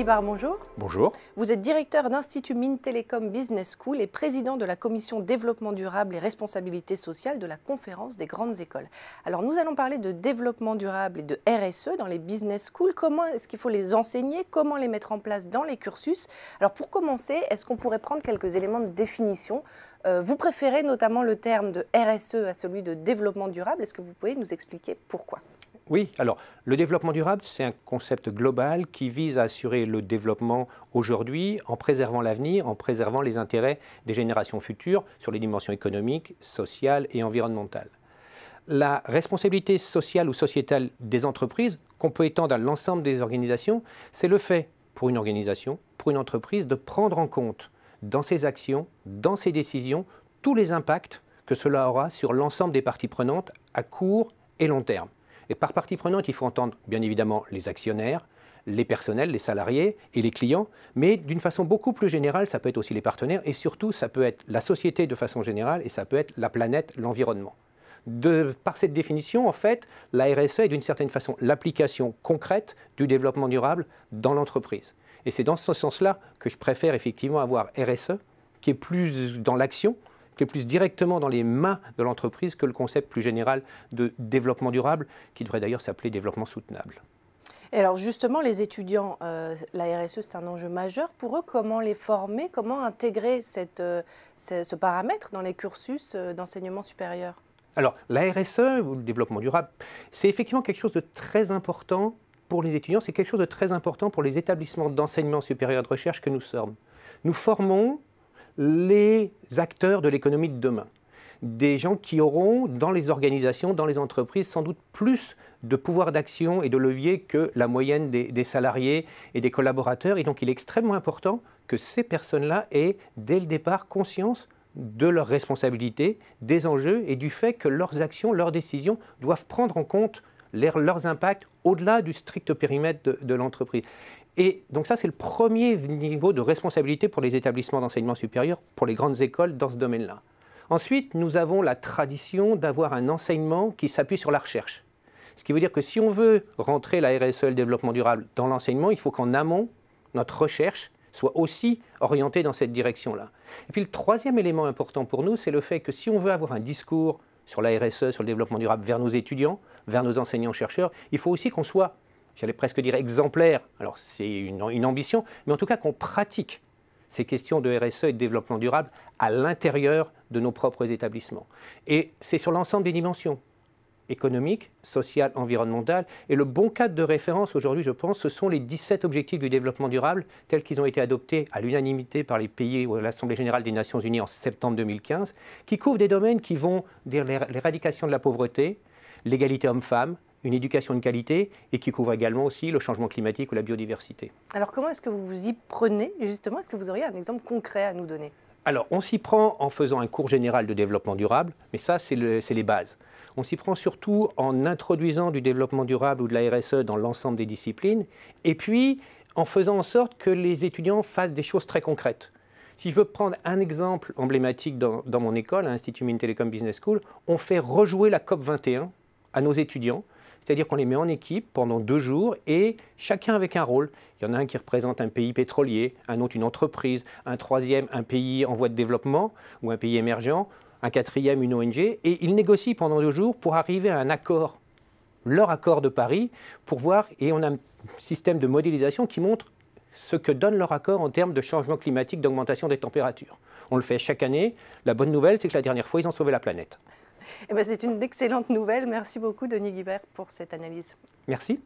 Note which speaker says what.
Speaker 1: Guibard, bonjour.
Speaker 2: Bonjour.
Speaker 1: Vous êtes directeur d'Institut Mines Télécom Business School et président de la commission développement durable et responsabilité sociale de la conférence des grandes écoles. Alors nous allons parler de développement durable et de RSE dans les business schools. Comment est-ce qu'il faut les enseigner? Comment les mettre en place dans les cursus? Alors pour commencer, est-ce qu'on pourrait prendre quelques éléments de définition? Vous préférez notamment le terme de RSE à celui de développement durable. Est-ce que vous pouvez nous expliquer pourquoi?
Speaker 2: Oui, alors le développement durable, c'est un concept global qui vise à assurer le développement aujourd'hui en préservant l'avenir, en préservant les intérêts des générations futures sur les dimensions économiques, sociales et environnementales. La responsabilité sociale ou sociétale des entreprises, qu'on peut étendre à l'ensemble des organisations, c'est le fait pour une organisation, pour une entreprise, de prendre en compte dans ses actions, dans ses décisions, tous les impacts que cela aura sur l'ensemble des parties prenantes à court et long terme. Et par partie prenante, il faut entendre bien évidemment les actionnaires, les personnels, les salariés et les clients, mais d'une façon beaucoup plus générale, ça peut être aussi les partenaires et surtout, ça peut être la société de façon générale et ça peut être la planète, l'environnement. Par cette définition, en fait, la RSE est d'une certaine façon l'application concrète du développement durable dans l'entreprise. Et c'est dans ce sens-là que je préfère effectivement avoir RSE, qui est plus dans l'action, qui est plus directement dans les mains de l'entreprise que le concept plus général de développement durable, qui devrait d'ailleurs s'appeler développement soutenable.
Speaker 1: Et alors justement, les étudiants, la RSE, c'est un enjeu majeur pour eux. Comment les former? Comment intégrer ce paramètre dans les cursus d'enseignement supérieur?
Speaker 2: Alors, la RSE, ou le développement durable, c'est effectivement quelque chose de très important pour les étudiants, c'est quelque chose de très important pour les établissements d'enseignement supérieur de recherche que nous sommes. Nous formons les acteurs de l'économie de demain. Des gens qui auront, dans les organisations, dans les entreprises, sans doute plus de pouvoir d'action et de levier que la moyenne des salariés et des collaborateurs. Et donc, il est extrêmement important que ces personnes-là aient, dès le départ, conscience de leurs responsabilités, des enjeux et du fait que leurs actions, leurs décisions doivent prendre en compte leurs impacts au-delà du strict périmètre de l'entreprise. Et donc ça, c'est le premier niveau de responsabilité pour les établissements d'enseignement supérieur, pour les grandes écoles dans ce domaine-là. Ensuite, nous avons la tradition d'avoir un enseignement qui s'appuie sur la recherche. Ce qui veut dire que si on veut rentrer la RSE, le développement durable, dans l'enseignement, il faut qu'en amont, notre recherche soit aussi orientée dans cette direction-là. Et puis le troisième élément important pour nous, c'est le fait que si on veut avoir un discours sur la RSE, sur le développement durable vers nos étudiants, vers nos enseignants-chercheurs, il faut aussi qu'on soit, j'allais presque dire exemplaire, alors c'est une ambition, mais en tout cas qu'on pratique ces questions de RSE et de développement durable à l'intérieur de nos propres établissements. Et c'est sur l'ensemble des dimensions, économiques, sociales, environnementales. Et le bon cadre de référence aujourd'hui, je pense, ce sont les 17 objectifs du développement durable tels qu'ils ont été adoptés à l'unanimité par les pays ou l'Assemblée générale des Nations unies en septembre 2015, qui couvrent des domaines qui vont dire l'éradication de la pauvreté, l'égalité homme-femme, une éducation de qualité et qui couvre également aussi le changement climatique ou la biodiversité.
Speaker 1: Alors comment est-ce que vous vous y prenez justement? Est-ce que vous auriez un exemple concret à nous donner?
Speaker 2: Alors on s'y prend en faisant un cours général de développement durable, mais ça c'est les bases. On s'y prend surtout en introduisant du développement durable ou de la RSE dans l'ensemble des disciplines et puis en faisant en sorte que les étudiants fassent des choses très concrètes. Si je veux prendre un exemple emblématique dans mon école, à l'Institut Mines Télécom Business School, on fait rejouer la COP21 à nos étudiants. C'est-à-dire qu'on les met en équipe pendant 2 jours et chacun avec un rôle. Il y en a un qui représente un pays pétrolier, un autre une entreprise, un troisième un pays en voie de développement ou un pays émergent, un quatrième une ONG. Et ils négocient pendant 2 jours pour arriver à un accord, leur accord de Paris, pour voir, et on a un système de modélisation qui montre ce que donne leur accord en termes de changement climatique, d'augmentation des températures. On le fait chaque année. La bonne nouvelle, c'est que la dernière fois, ils ont sauvé la planète.
Speaker 1: Eh bien, c'est une excellente nouvelle. Merci beaucoup, Denis Guibert, pour cette analyse.
Speaker 2: Merci.